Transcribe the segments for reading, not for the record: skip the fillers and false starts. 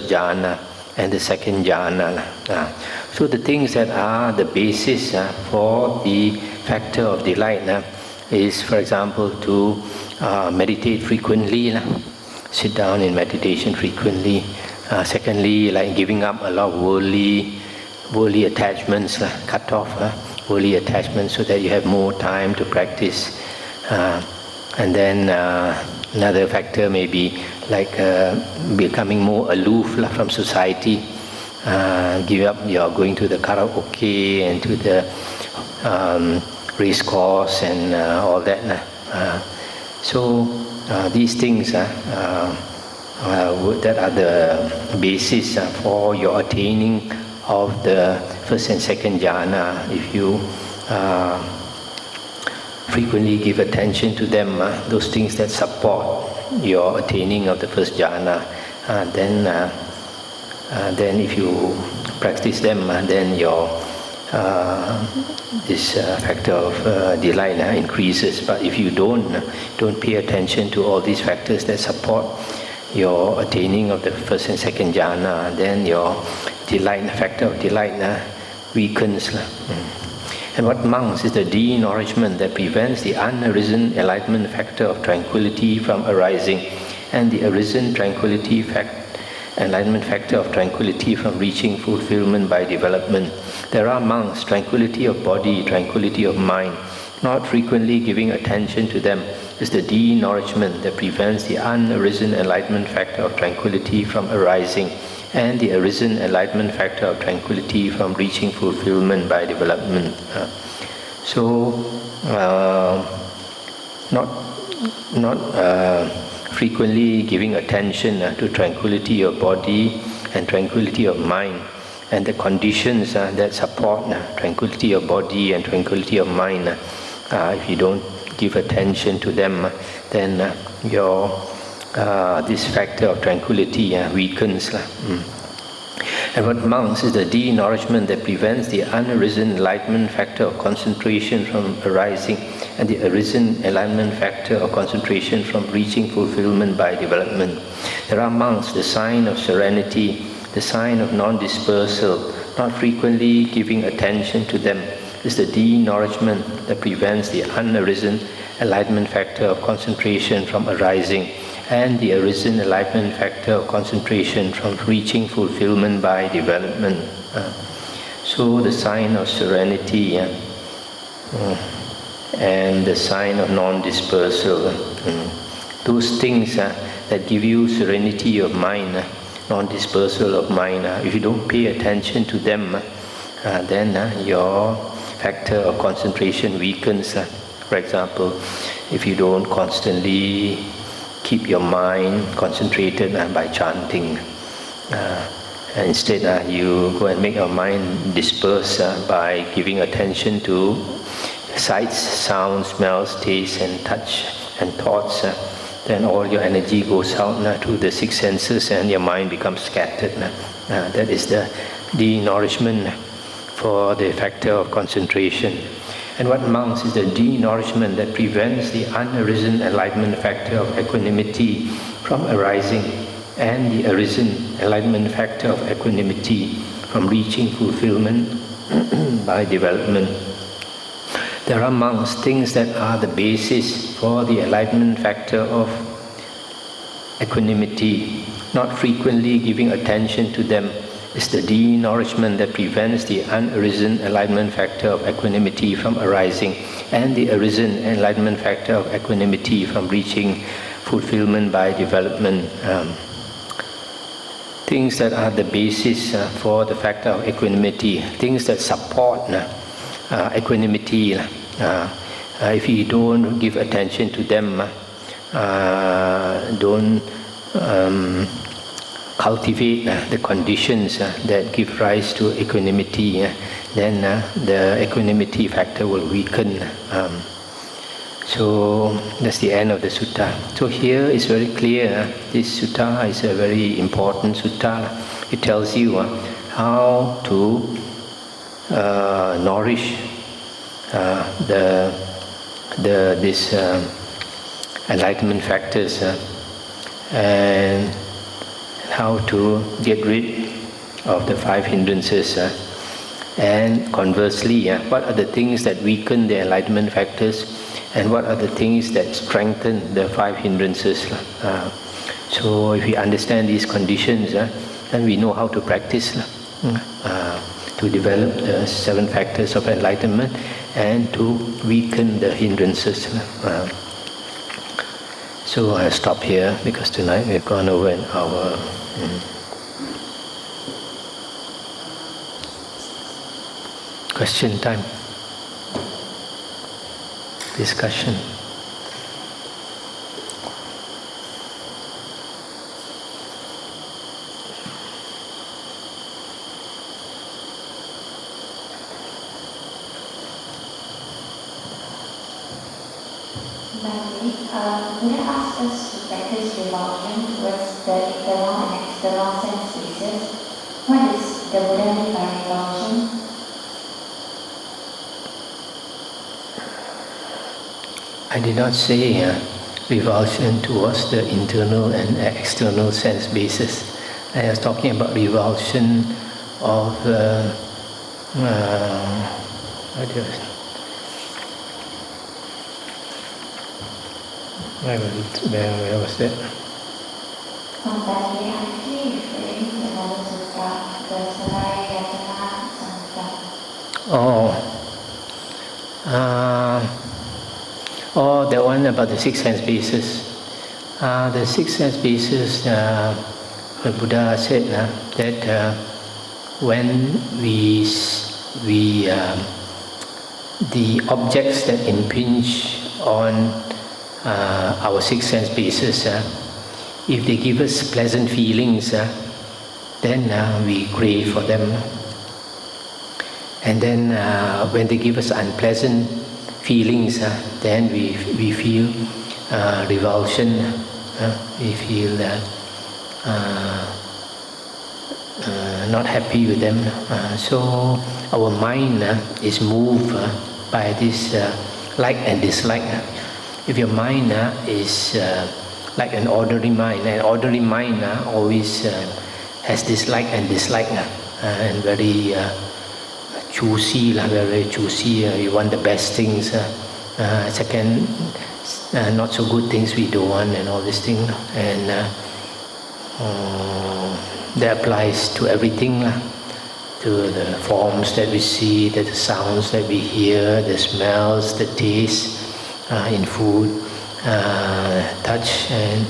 first jhana and the second jhana. So the things that are the basis for the factor of delight is, for example, to meditate frequently, sit down in meditation frequently. Secondly, like giving up a lot of worldly attachments, cut off worldly attachments so that you have more time to practice. And then another factor may be like becoming more aloof from society. Give up your going to the karaoke and to the race course and all that. So these things that are the basis for your attaining of the first and second jhana. If you frequently give attention to them, those things that support your attaining of the first jhana, then if you practice them, then your this factor of delight increases. But if you don't pay attention to all these factors that support your attaining of the first and second jhana, then your factor of delight weakens. And what monks is the de-nourishment that prevents the unarisen enlightenment factor of tranquility from arising, and the arisen enlightenment factor of tranquility from reaching fulfillment by development. There are monks, tranquility of body, tranquility of mind. Not frequently giving attention to them is the de-nourishment that prevents the unarisen enlightenment factor of tranquility from arising, and the arisen enlightenment factor of tranquility from reaching fulfillment by development. Not frequently giving attention to tranquility of body and tranquility of mind, and the conditions that support tranquility of body and tranquility of mind. If you don't give attention to them, then your this factor of tranquility weakens. And what monks is the de-nourishment that prevents the unarisen enlightenment factor of concentration from arising, and the arisen enlightenment factor of concentration from reaching fulfillment by development. There are monks, the sign of serenity, the sign of non-dispersal. Not frequently giving attention to them is the de-nourishment that prevents the unarisen enlightenment factor of concentration from arising, and the arisen enlightenment factor of concentration from reaching fulfillment by development. So the sign of serenity and the sign of non-dispersal, those things that give you serenity of mind, non-dispersal of mind, if you don't pay attention to them, then your factor of concentration weakens. For example, if you don't constantly keep your mind concentrated by chanting, instead you go and make your mind disperse by giving attention to sights, sounds, smells, tastes and touch and thoughts, then all your energy goes out to the six senses and your mind becomes scattered. That is the de-nourishment for the factor of concentration. And what monks is the de-nourishment that prevents the unarisen enlightenment factor of equanimity from arising, and the arisen enlightenment factor of equanimity from reaching fulfillment by development. There are monks, things that are the basis for the enlightenment factor of equanimity. Not frequently giving attention to them is the de-nourishment that prevents the unarisen enlightenment factor of equanimity from arising, and the arisen enlightenment factor of equanimity from reaching fulfillment by development. Things that are the basis for the factor of equanimity, things that support equanimity. If you don't give attention to them, don't cultivate the conditions that give rise to equanimity, then the equanimity factor will weaken. So that's the end of the sutta. So here it's very clear, this sutta is a very important sutta. It tells you how to nourish this enlightenment factors and how to get rid of the 5 hindrances. And conversely, what are the things that weaken the enlightenment factors, and what are the things that strengthen the 5 hindrances. So if we understand these conditions, then we know how to practice to develop the 7 factors of enlightenment and to weaken the hindrances. So I'll stop here because tonight we've gone over an hour. Question time. Discussion. Buddha asked us to practice revulsion towards the internal and external sense bases. What is the Buddha mean by revulsion? I did not say revulsion towards the internal and external sense bases. I was talking about revulsion of where was that? But we are actually referring to another sutta, the Gotama Samyutta. The one about the 6 sense bases. The 6 sense bases, the Buddha said that when the objects that impinge on our 6 sense bases, if they give us pleasant feelings, then we crave for them. And then when they give us unpleasant feelings, then we feel revulsion, we feel not happy with them. So our mind is moved by this like and dislike. If your mind is like an ordinary mind always has this like and dislike, and very choosy, very choosy. We want the best things. Second, not so good things we don't want, and all these things. And that applies to everything, to the forms that we see, the sounds that we hear, the smells, the taste in food, touch, and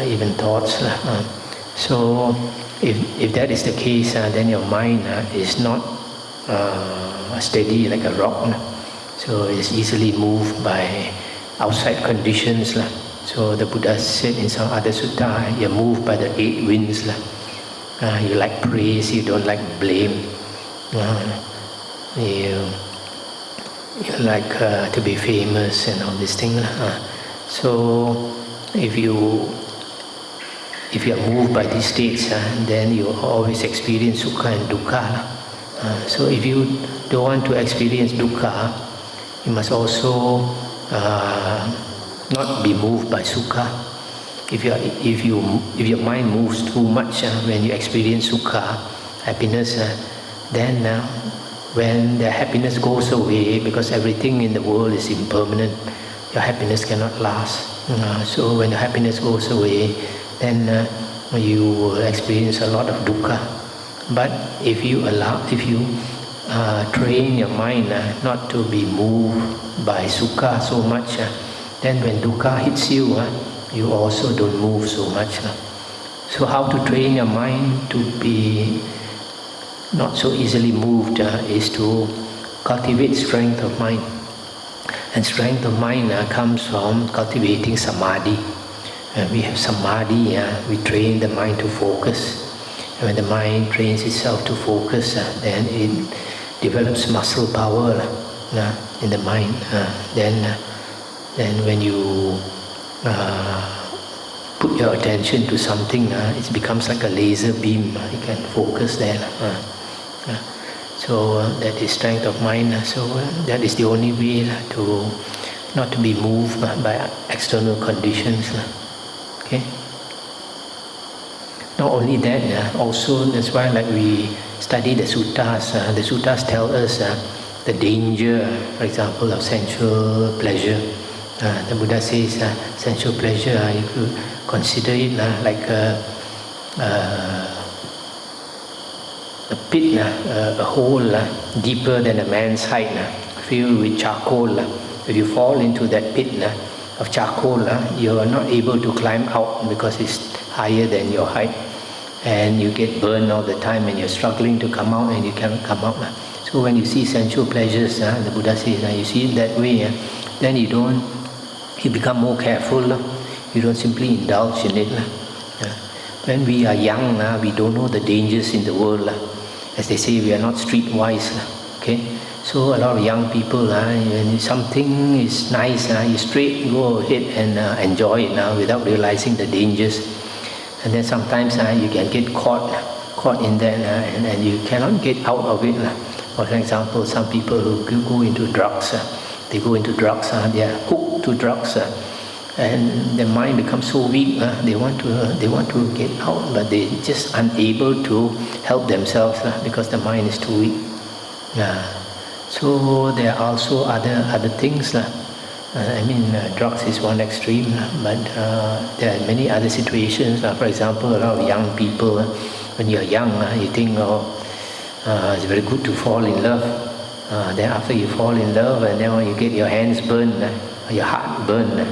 even thoughts. So if that is the case, then your mind is not steady like a rock. So it's easily moved by outside conditions. So the Buddha said in some other sutta, you're moved by the 8 winds. You like praise, you don't like blame. You like to be famous and all these things. So if you are moved by these states, then you always experience sukha and dukkha. So if you don't want to experience dukkha, you must also not be moved by sukha. If your mind moves too much when you experience sukha, happiness, then when the happiness goes away, because everything in the world is impermanent, your happiness cannot last. So when the happiness goes away, then you will experience a lot of dukkha. But if you train your mind not to be moved by sukha so much, then when dukkha hits you, you also don't move so much. So how to train your mind to be not so easily moved is to cultivate strength of mind. And strength of mind comes from cultivating samadhi. We have samadhi, we train the mind to focus. And when the mind trains itself to focus, then it develops muscle power in the mind. Then when you put your attention to something, it becomes like a laser beam. You can focus there. So that is strength of mind. So that is the only way to not to be moved by external conditions. Okay. Now Not only that, also that's why like we study the Suttas. The Suttas tell us the danger, for example, of sensual pleasure. The Buddha says sensual pleasure, you could consider it like a pit, a hole deeper than a man's height, filled with charcoal. If you fall into that pit of charcoal, you are not able to climb out because it's higher than your height, and you get burned all the time and you're struggling to come out and you cannot come out. So when you see sensual pleasures, the Buddha says, you see it that way, then you become more careful. You don't simply indulge in it. When we are young, we don't know the dangers in the world. As they say, we are not streetwise. Okay? So a lot of young people, when something is nice, you straight go ahead and enjoy it without realizing the dangers. And then sometimes you can get caught in that, and you cannot get out of it. For example, some people who go into drugs, they are hooked to drugs, and their mind becomes so weak. They want to get out, but they're just unable to help themselves because the mind is too weak. So there are also other things. Drugs is one extreme, but there are many other situations. For example, a lot of young people, when you're young, you think, it's very good to fall in love. Then after you fall in love, and then when you get your hands burned, your heart burned,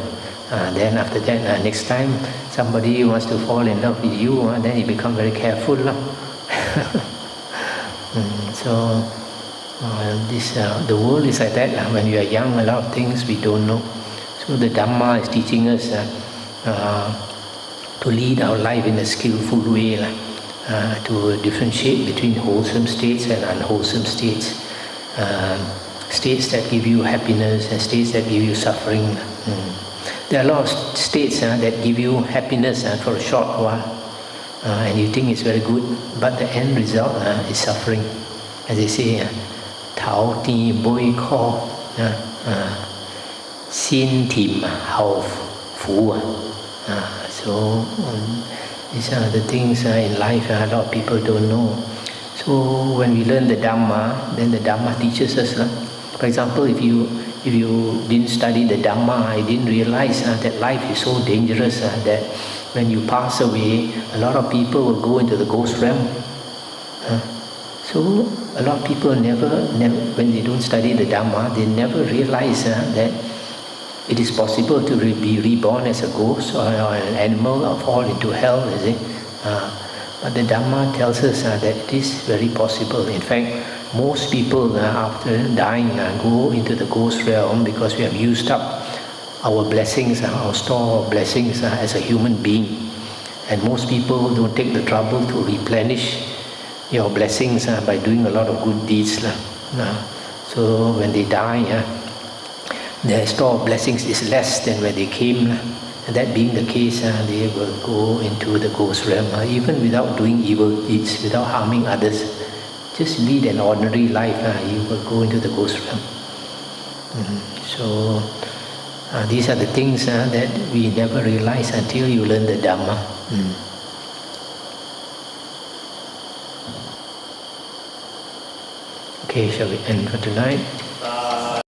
then after that, next time somebody wants to fall in love with you, then you become very careful. So the world is like that. When we are young, a lot of things we don't know. So the Dhamma is teaching us to lead our life in a skillful way, to differentiate between wholesome states and unwholesome states. States that give you happiness and states that give you suffering. There are a lot of states that give you happiness for a short while, and you think it's very good, but the end result is suffering. As they say, Thảo ti bôi kho, xin tìm hào phú. So these are the things in life a lot of people don't know. So when we learn the Dhamma, then the Dhamma teaches us. For example, if you didn't study the Dhamma, you didn't realize that life is so dangerous that when you pass away, a lot of people will go into the ghost realm. So a lot of people never, when they don't study the Dhamma, they never realize that it is possible to be reborn as a ghost or an animal or fall into hell, is it? But the Dhamma tells us that it is very possible. In fact, most people after dying go into the ghost realm because we have used up our blessings, our store of blessings as a human being. And most people don't take the trouble to replenish your blessings by doing a lot of good deeds. So when they die, their store of blessings is less than when they came. And that being the case, they will go into the ghost realm, even without doing evil deeds, without harming others. Just lead an ordinary life, you will go into the ghost realm. So these are the things that we never realize until you learn the Dhamma. Okay, shall we end for tonight?